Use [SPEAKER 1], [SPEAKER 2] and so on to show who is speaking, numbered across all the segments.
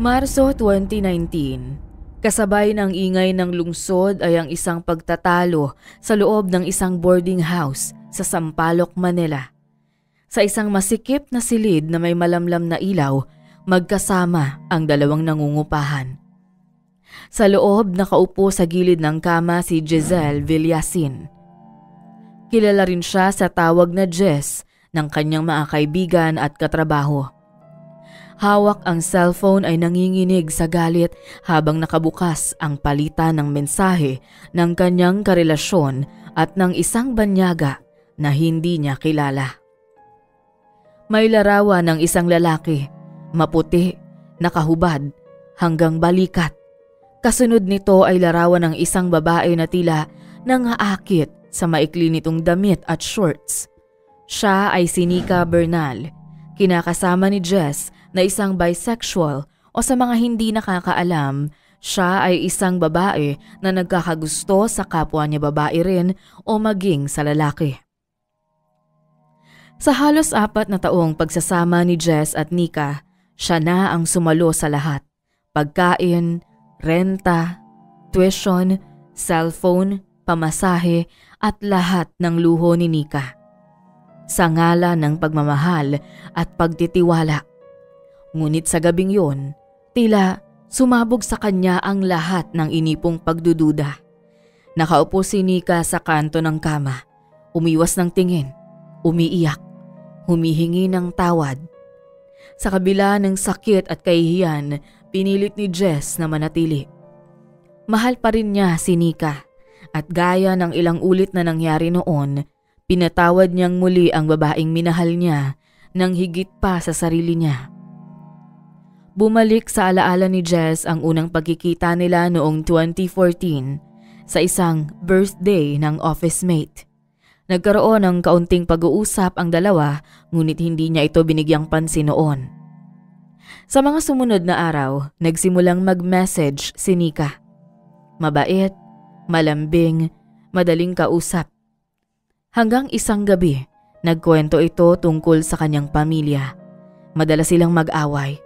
[SPEAKER 1] Marso 2019, kasabay ng ingay ng lungsod ay ang isang pagtatalo sa loob ng isang boarding house sa Sampaloc, Manila. Sa isang masikip na silid na may malamlam na ilaw, magkasama ang dalawang nangungupahan. Sa loob nakaupo sa gilid ng kama si Giselle Villasin. Kilala rin siya sa tawag na Jess ng kanyang mga kaibigan at katrabaho. Hawak ang cellphone ay nanginginig sa galit habang nakabukas ang palitan ng mensahe ng kanyang karelasyon at ng isang banyaga na hindi niya kilala. May larawan ng isang lalaki, maputi, nakahubad, hanggang balikat. Kasunod nito ay larawan ng isang babae na tila nangaakit sa maikli nitong damit at shorts. Siya ay si Nika Bernal, kinakasama ni Jess na isang bisexual o sa mga hindi nakakaalam, siya ay isang babae na nagkakagusto sa kapwa niya babae rin o maging sa lalaki. Sa halos 4 na taong pagsasama ni Jess at Nika, siya na ang sumalo sa lahat. Pagkain, renta, tuition, cellphone, pamasahe at lahat ng luho ni Nika. Sa ngalan ng pagmamahal at pagtitiwala. Ngunit sa gabing yun, tila sumabog sa kanya ang lahat ng inipong pagdududa. Nakaupo si Nika sa kanto ng kama, umiwas ng tingin, umiiyak, humihingi ng tawad. Sa kabila ng sakit at kahihiyan, pinilit ni Jess na manatili. Mahal pa rin niya si Nika at gaya ng ilang ulit na nangyari noon, pinatawad niyang muli ang babaeng minahal niya nang higit pa sa sarili niya. Bumalik sa alaala ni Jess ang unang pagkikita nila noong 2014 sa isang birthday ng office mate. Nagkaroon ng kaunting pag-uusap ang dalawa ngunit hindi niya ito binigyang pansin noon. Sa mga sumunod na araw, nagsimulang mag-message si Nika. Mabait, malambing, madaling kausap. Hanggang isang gabi, nagkwento ito tungkol sa kanyang pamilya. Madalas silang mag-away.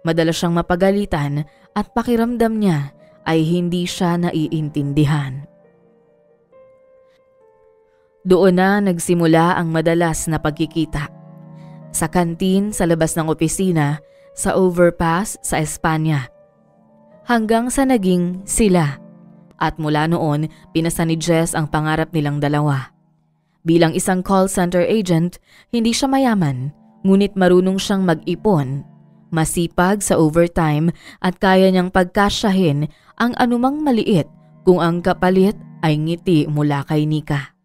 [SPEAKER 1] Madalas siyang mapagalitan at pakiramdam niya ay hindi siya naiintindihan. Doon na nagsimula ang madalas na pagkikita. Sa kantin, sa labas ng opisina, sa overpass, sa Espanya. Hanggang sa naging sila. At mula noon, pinasa ni Jess ang pangarap nilang dalawa. Bilang isang call center agent, hindi siya mayaman, ngunit marunong siyang mag-ipon. Masipag sa overtime at kaya niyang pagkasyahin ang anumang maliit kung ang kapalit ay ngiti mula kay Nika.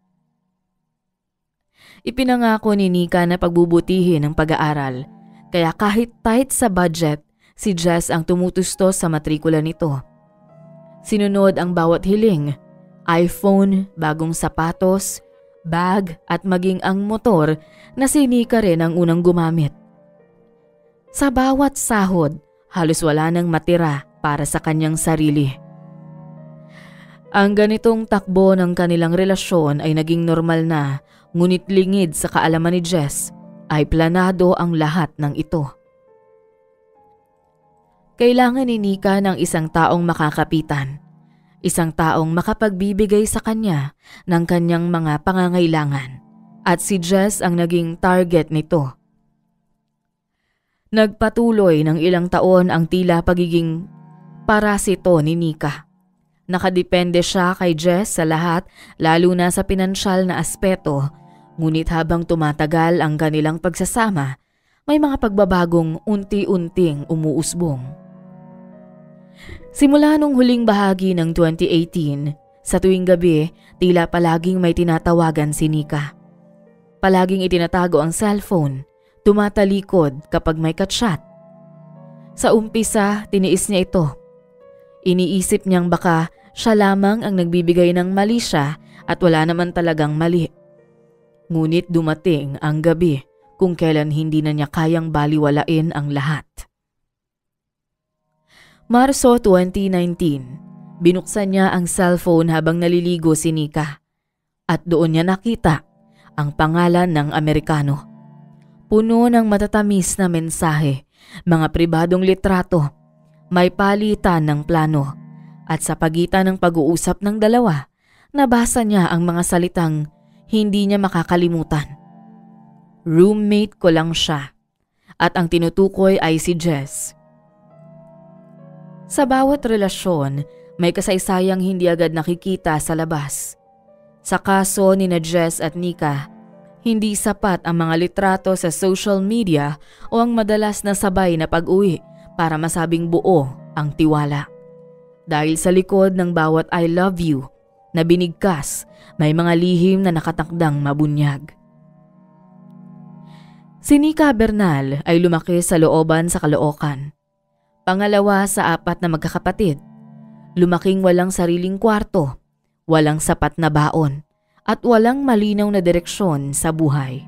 [SPEAKER 1] Ipinangako ni Nika na pagbubutihin ang pag-aaral, kaya kahit tight sa budget, si Jess ang tumutusto sa matrikula nito. Sinunod ang bawat hiling, iPhone, bagong sapatos, bag at maging ang motor na si Nika rin ang unang gumamit. Sa bawat sahod, halos wala nang matira para sa kanyang sarili. Ang ganitong takbo ng kanilang relasyon ay naging normal na, ngunit lingid sa kaalaman ni Jess ay planado ang lahat ng ito. Kailangan ni Nika ng isang taong makakapitan, isang taong makapagbibigay sa kanya ng kanyang mga pangangailangan, at si Jess ang naging target nito. Nagpatuloy ng ilang taon ang tila pagiging parasito ni Nika. Nakadepende siya kay Jess sa lahat, lalo na sa pinansyal na aspeto, ngunit habang tumatagal ang kanilang pagsasama, may mga pagbabagong unti-unting umuusbong. Simula nung huling bahagi ng 2018, sa tuwing gabi, tila palaging may tinatawagan si Nika. Palaging itinatago ang cellphone. Tumatalikod kapag may katsyat. Sa umpisa, tiniis niya ito. Iniisip niyang baka siya lamang ang nagbibigay ng mali siya at wala naman talagang mali. Ngunit dumating ang gabi kung kailan hindi na niya kayang baliwalain ang lahat. Marso 2019, binuksan niya ang cellphone habang naliligo si Nika. At doon niya nakita ang pangalan ng Amerikano. Puno ng matatamis na mensahe, mga pribadong litrato, May palitan ng plano at sa pagitan ng pag-uusap ng dalawa, nabasa niya ang mga salitang hindi niya makakalimutan. Roommate ko lang siya at ang tinutukoy ay si Jess. Sa bawat relasyon, may kasaysayang hindi agad nakikita sa labas. Sa kaso ni na Jess at Nika, hindi sapat ang mga litrato sa social media o ang madalas na sabay na pag-uwi para masabing buo ang tiwala. Dahil sa likod ng bawat I love you na binigkas, may mga lihim na nakatakdang mabunyag. Si Nika Bernal ay lumaki sa looban sa Caloocan. Pangalawa sa 4 na magkakapatid. Lumaking walang sariling kwarto, walang sapat na baon, at walang malinaw na direksyon sa buhay.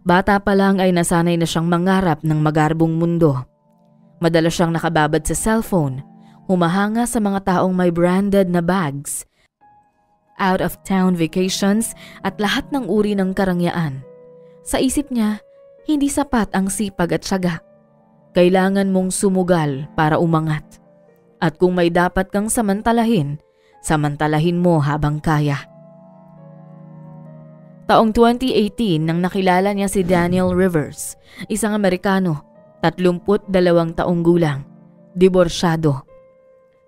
[SPEAKER 1] Bata pa lang ay nasanay na siyang mangarap ng magarbong mundo. Madalas siyang nakababad sa cellphone, humahanga sa mga taong may branded na bags, out-of-town vacations at lahat ng uri ng karangyaan. Sa isip niya, hindi sapat ang sipag at tiyaga. Kailangan mong sumugal para umangat. At kung may dapat kang samantalahin, samantalahin mo habang kaya. Taong 2018 nang nakilala niya si Daniel Rivers, isang Amerikano, 32 taong gulang, diborsyado.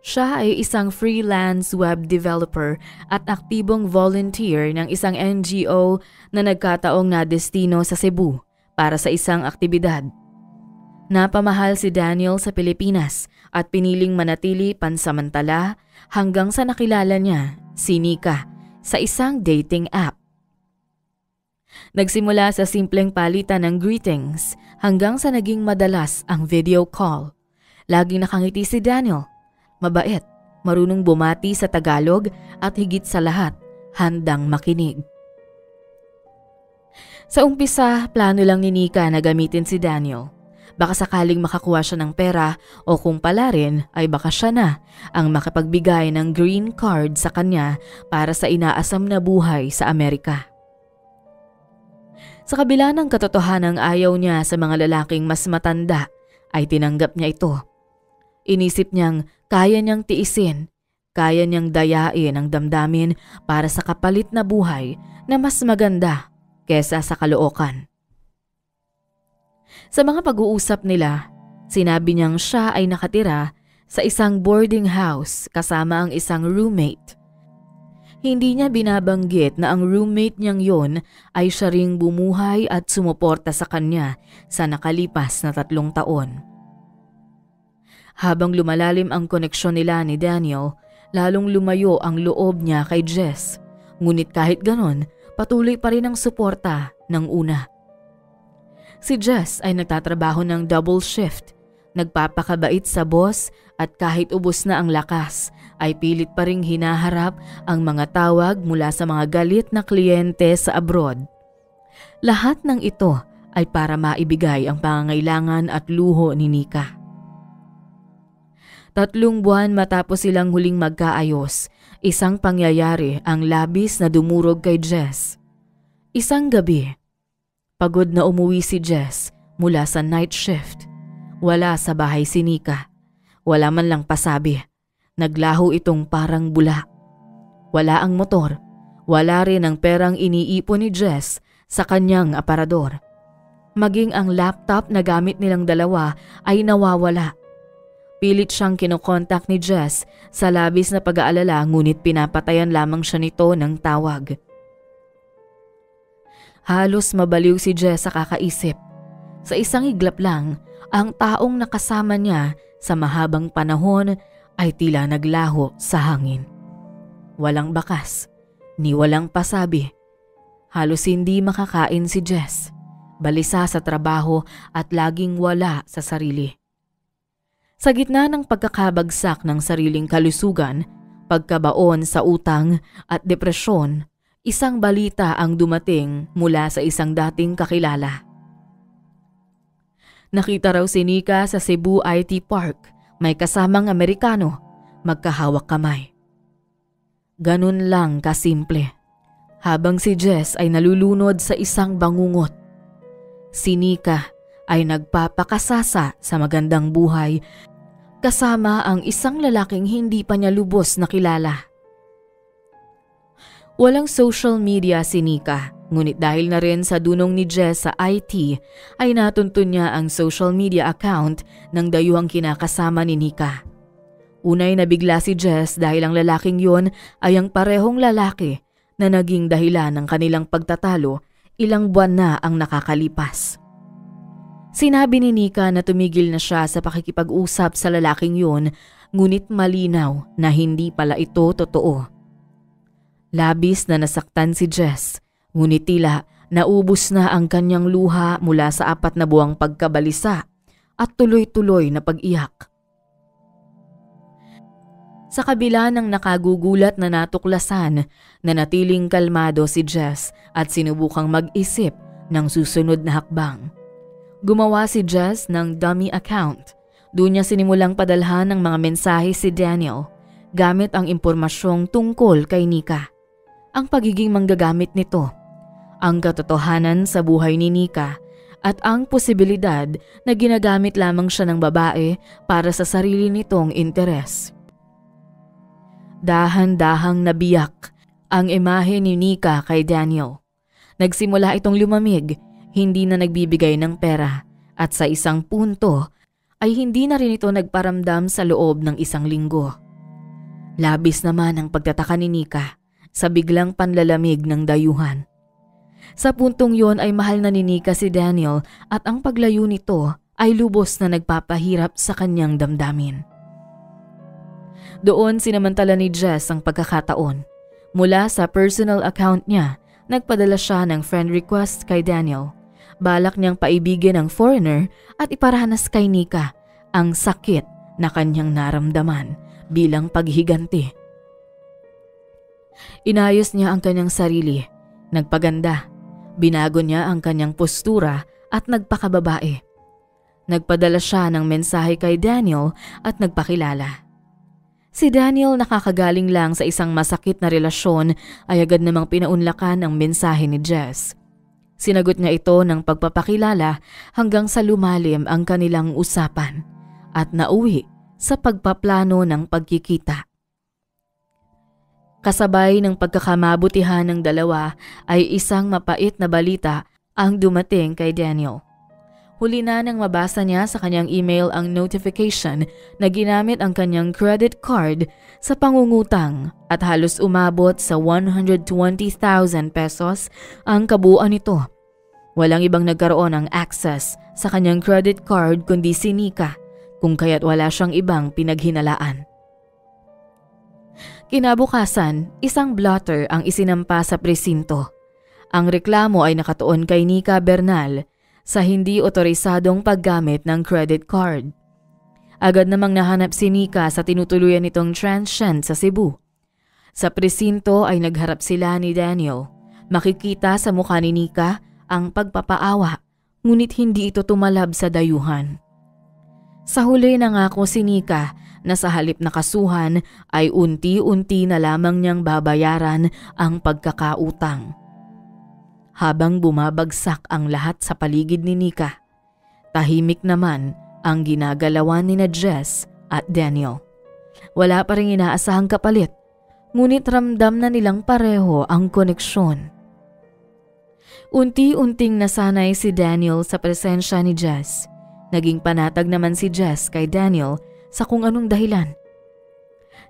[SPEAKER 1] Siya ay isang freelance web developer at aktibong volunteer ng isang NGO na nagkataong nadestino sa Cebu para sa isang aktibidad. Napamahal si Daniel sa Pilipinas at piniling manatili pansamantala hanggang sa nakilala niya si Nika sa isang dating app. Nagsimula sa simpleng palitan ng greetings hanggang sa naging madalas ang video call. Laging nakangiti si Daniel. Mabait, marunong bumati sa Tagalog at higit sa lahat, handang makinig. Sa umpisa, plano lang ni Nika na gamitin si Daniel. Baka sakaling makakuha siya ng pera o kung pala rin ay baka siya na ang makapagbigay ng green card sa kanya para sa inaasam na buhay sa Amerika. Sa kabila ng katotohanang ayaw niya sa mga lalaking mas matanda, ay tinanggap niya ito. Inisip niyang kaya niyang tiisin, kaya niyang dayain ang damdamin para sa kapalit na buhay na mas maganda kesa sa Caloocan. Sa mga pag-uusap nila, sinabi niyang siya ay nakatira sa isang boarding house kasama ang isang roommate. Hindi niya binabanggit na ang roommate niyang yon ay siya ring bumuhay at sumuporta sa kanya sa nakalipas na 3 taon. Habang lumalalim ang koneksyon nila ni Daniel, lalong lumayo ang loob niya kay Jess. Ngunit kahit ganon, patuloy pa rin ang suporta ng una. Si Jess ay nagtatrabaho ng double shift, nagpapakabait sa boss at kahit ubos na ang lakas, ay pilit pa ring hinaharap ang mga tawag mula sa mga galit na kliyente sa abroad. Lahat ng ito ay para maibigay ang pangangailangan at luho ni Nika. 3 buwan matapos silang huling magkaayos, isang pangyayari ang labis na dumurog kay Jess. Isang gabi, pagod na umuwi si Jess mula sa night shift. Wala sa bahay si Nika. Wala man lang pasabi. Naglaho itong parang bula. Wala ang motor. Wala rin ang perang iniipon ni Jess sa kanyang aparador. Maging ang laptop na gamit nilang dalawa ay nawawala. Pilit siyang kinokontak ni Jess sa labis na pag-aalala ngunit pinapatayan lamang siya nito ng tawag. Halos mabaliw si Jess sa kakaisip. Sa isang iglap lang, ang taong nakasama niya sa mahabang panahon ay tila naglaho sa hangin. Walang bakas, ni walang pasabi. Halos hindi makakain si Jess. Balisa sa trabaho at laging wala sa sarili. Sa gitna ng pagkakabagsak ng sariling kalusugan, pagkabaon sa utang at depresyon, isang balita ang dumating mula sa isang dating kakilala. Nakita raw si Nika sa Cebu IT Park, may kasamang Amerikano, magkahawak kamay. Ganun lang kasimple. Habang si Jess ay nalulunod sa isang bangungot, si Nika ay nagpapakasasa sa magandang buhay kasama ang isang lalaking hindi pa niya lubos na kilala. Walang social media si Nika, ngunit dahil na rin sa dunong ni Jess sa IT ay natuntun niya ang social media account ng dayuhang kinakasama ni Nika. Unay nabigla si Jess dahil ang lalaking yun ay ang parehong lalaki na naging dahilan ng kanilang pagtatalo ilang buwan na ang nakakalipas. Sinabi ni Nika na tumigil na siya sa pakikipag-usap sa lalaking yun, ngunit malinaw na hindi pala ito totoo. Labis na nasaktan si Jess, ngunit tila naubos na ang kanyang luha mula sa 4 na buwang pagkabalisa at tuloy-tuloy na pag-iyak. Sa kabila ng nakagugulat na natuklasan, nanatiling kalmado si Jess at sinubukang mag-isip ng susunod na hakbang. Gumawa si Jess ng dummy account. Doon niya sinimulang padalhan ng mga mensahe si Daniel gamit ang impormasyong tungkol kay Nika. Ang pagiging manggagamit nito, ang katotohanan sa buhay ni Nika at ang posibilidad na ginagamit lamang siya ng babae para sa sarili nitong interes. Dahan-dahang nabiyak ang imahe ni Nika kay Daniel. Nagsimula itong lumamig, hindi na nagbibigay ng pera at sa isang punto ay hindi na rin ito nagparamdam sa loob ng 1 linggo. Labis naman ang pagtataka ni Nika sa biglang panlalamig ng dayuhan. Sa puntong yon ay mahal na ni Nika si Daniel at ang paglayo nito ay lubos na nagpapahirap sa kanyang damdamin. Doon sinamantala ni Jess ang pagkakataon. Mula sa personal account niya, nagpadala siya ng friend request kay Daniel. Balak niyang paibigin ang foreigner at iparanas kay Nika ang sakit na kanyang naramdaman bilang paghiganti. Inayos niya ang kanyang sarili, nagpaganda, binago niya ang kanyang postura at nagpakababae. Nagpadala siya ng mensahe kay Daniel at nagpakilala. Si Daniel, nakakagaling lang sa isang masakit na relasyon, ay agad namang pinaunlakan ang mensahe ni Jess. Sinagot niya ito ng pagpapakilala hanggang sa lumalim ang kanilang usapan at nauwi sa pagpaplano ng pagkikita. Kasabay ng pagkakamabutihan ng dalawa ay isang mapait na balita ang dumating kay Daniel. Huli na nang mabasa niya sa kanyang email ang notification na ginamit ang kanyang credit card sa pangungutang at halos umabot sa 120,000 pesos ang kabuuan nito. Walang ibang nagkaroon ng access sa kanyang credit card kundi si Nika, kung kaya't wala siyang ibang pinaghinalaan. Kinabukasan, isang blotter ang isinampa sa presinto. Ang reklamo ay nakatuon kay Nika Bernal sa hindi otorisadong paggamit ng credit card. Agad namang nahanap si Nika sa tinutuluyan nitong transient sa Cebu. Sa presinto ay nagharap sila ni Daniel. Makikita sa mukha ni Nika ang pagpapaawa, ngunit hindi ito tumalab sa dayuhan. Sa huli nangako si Nika na sa halip na kasuhan ay unti-unti na lamang niyang babayaran ang pagkakautang. Habang bumabagsak ang lahat sa paligid ni Nika, tahimik naman ang ginagalawan ni Jess at Daniel. Wala pa ring inaasahang kapalit, ngunit ramdam na nilang pareho ang koneksyon. Unti-unting nasanay si Daniel sa presensya ni Jess. Naging panatag naman si Jess kay Daniel sa kung anong dahilan.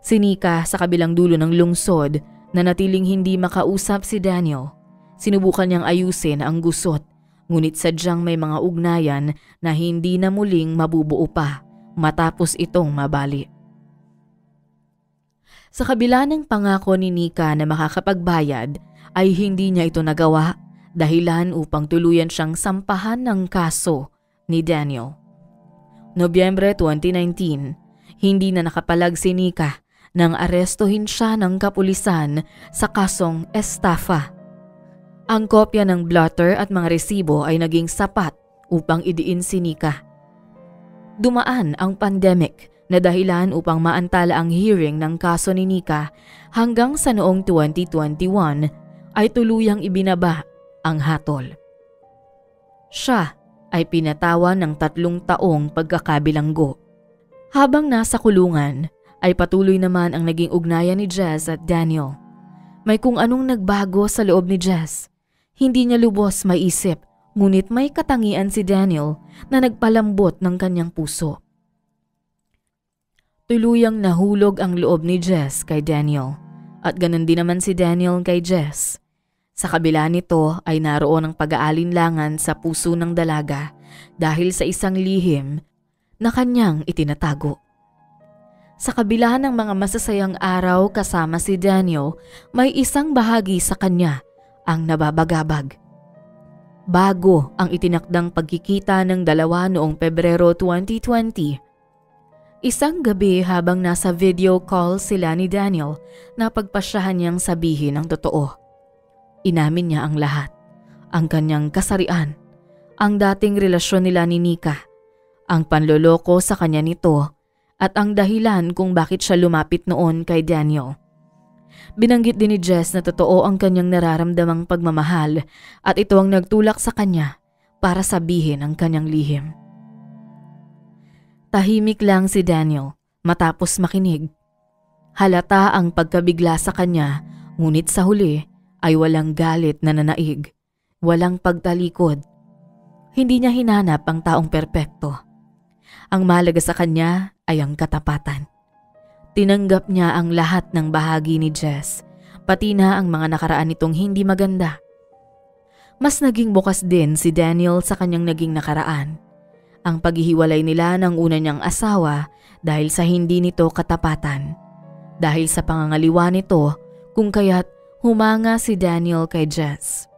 [SPEAKER 1] Si Nika sa kabilang dulo ng lungsod na natiling hindi makausap si Daniel. Sinubukan niyang ayusin ang gusot, ngunit sadyang may mga ugnayan na hindi na muling mabubuo pa matapos itong mabali. Sa kabila ng pangako ni Nika na makakapagbayad ay hindi niya ito nagawa, dahilan upang tuluyan siyang sampahan ng kaso ni Daniel. Nobyembre 2019, hindi na nakapalag si Nika nang arestuhin siya ng kapulisan sa kasong estafa. Ang kopya ng blotter at mga resibo ay naging sapat upang idiin si Nika. Dumaan ang pandemic na dahilan upang maantala ang hearing ng kaso ni Nika hanggang sa noong 2021 ay tuluyang ibinaba ang hatol. Siya ay pinatawan ng 3 taong pagkakabilanggo. Habang nasa kulungan, ay patuloy naman ang naging ugnayan ni Jess at Daniel. May kung anong nagbago sa loob ni Jess. Hindi niya lubos maisip, ngunit may katangian si Daniel na nagpalambot ng kanyang puso. Tuluyang nahulog ang loob ni Jess kay Daniel at ganun din naman si Daniel kay Jess. Sa kabila nito ay naroon ang pag-aalinlangan sa puso ng dalaga dahil sa isang lihim na kanyang itinatago. Sa kabila ng mga masasayang araw kasama si Daniel, may isang bahagi sa kanya ang nababagabag. Bago ang itinakdang pagkikita ng dalawa noong Pebrero 2020, isang gabi habang nasa video call sila ni Daniel, napagpasyahan niyang sabihin ang totoo. Inamin niya ang lahat, ang kanyang kasarian, ang dating relasyon nila ni Nika, ang panloloko sa kanya nito at ang dahilan kung bakit siya lumapit noon kay Daniel. Binanggit din ni Jess na totoo ang kanyang nararamdamang pagmamahal at ito ang nagtulak sa kanya para sabihin ang kanyang lihim. Tahimik lang si Daniel matapos makinig. Halata ang pagkabigla sa kanya, ngunit sa huli ay walang galit na nanaig, walang pagtalikod. Hindi niya hinanap ang taong perpekto. Ang mahalaga sa kanya ay ang katapatan. Tinanggap niya ang lahat ng bahagi ni Jess, pati na ang mga nakaraan nitong hindi maganda. Mas naging bukas din si Daniel sa kanyang naging nakaraan. Ang paghihiwalay nila ng una niyang asawa dahil sa hindi nito katapatan. Dahil sa pangangaliwa nito kung kaya't humanga si Daniel kay Jess.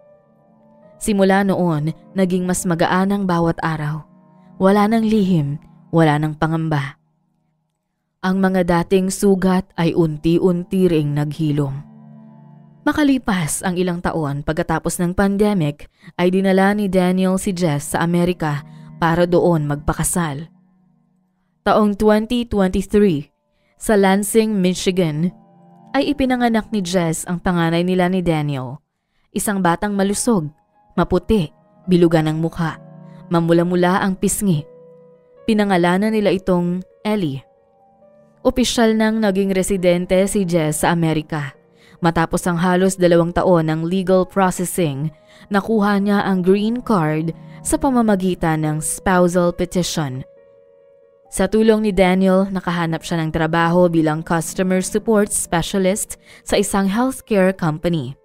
[SPEAKER 1] Simula noon, naging mas magaan ang bawat araw. Wala nang lihim, wala nang pangamba. Ang mga dating sugat ay unti-unti ring naghilom. Makalipas ang ilang taon pagkatapos ng pandemic ay dinala ni Daniel si Jess sa Amerika para doon magpakasal. Taong 2023, sa Lansing, Michigan, ay ipinanganak ni Jess ang panganay nila ni Daniel. Isang batang malusog, maputi, bilugan ang mukha, mamula-mula ang pisngi. Pinangalanan nila itong Ellie. Opisyal nang naging residente si Jess sa Amerika. Matapos ang halos 2 taon ng legal processing, nakuha niya ang green card sa pamamagitan ng spousal petition. Sa tulong ni Daniel, nakahanap siya ng trabaho bilang customer support specialist sa isang healthcare company.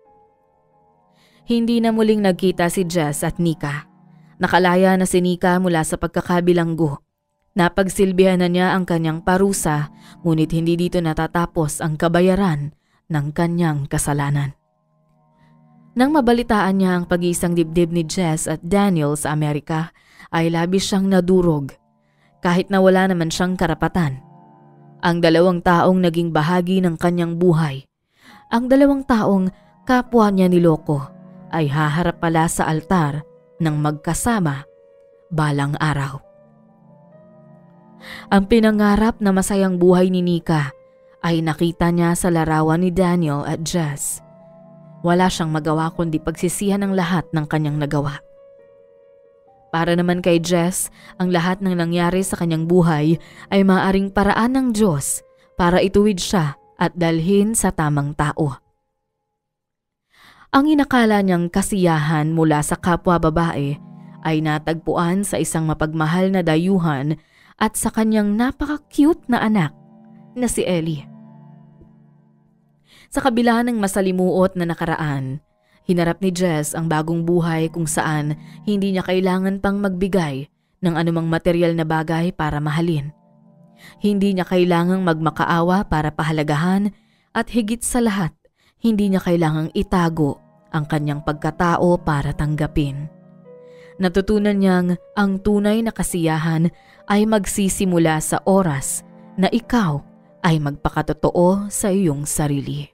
[SPEAKER 1] Hindi na muling nagkita si Jess at Nika. Nakalaya na si Nika mula sa pagkakabilanggo. Napagsilbihan na niya ang kanyang parusa, ngunit hindi dito natatapos ang kabayaran ng kanyang kasalanan. Nang mabalitaan niya ang pag-iisang dibdib ni Jess at Daniel sa Amerika, ay labis siyang nadurog, kahit na wala naman siyang karapatan. Ang 2 taong naging bahagi ng kanyang buhay, ang 2 taong kapwa niya niloko, ay haharap pala sa altar ng magkasama balang araw. Ang pinangarap na masayang buhay ni Nika ay nakita niya sa larawan ni Daniel at Jess. Wala siyang magawa kundi pagsisihan ang lahat ng kanyang nagawa. Para naman kay Jess, ang lahat ng nangyari sa kanyang buhay ay maaaring paraan ng Diyos para ituwid siya at dalhin sa tamang tao. Ang inakala niyang kasiyahan mula sa kapwa babae ay natagpuan sa isang mapagmahal na dayuhan at sa kanyang napaka-cute na anak na si Ellie. Sa kabila ng masalimuot na nakaraan, hinarap ni Jess ang bagong buhay kung saan hindi niya kailangan pang magbigay ng anumang material na bagay para mahalin. Hindi niya kailangang magmakaawa para pahalagahan at higit sa lahat, hindi niya kailangang itago ang kanyang pagkatao para tanggapin. Natutunan niyang ang tunay na kasiyahan ay magsisimula sa oras na ikaw ay magpakatotoo sa iyong sarili.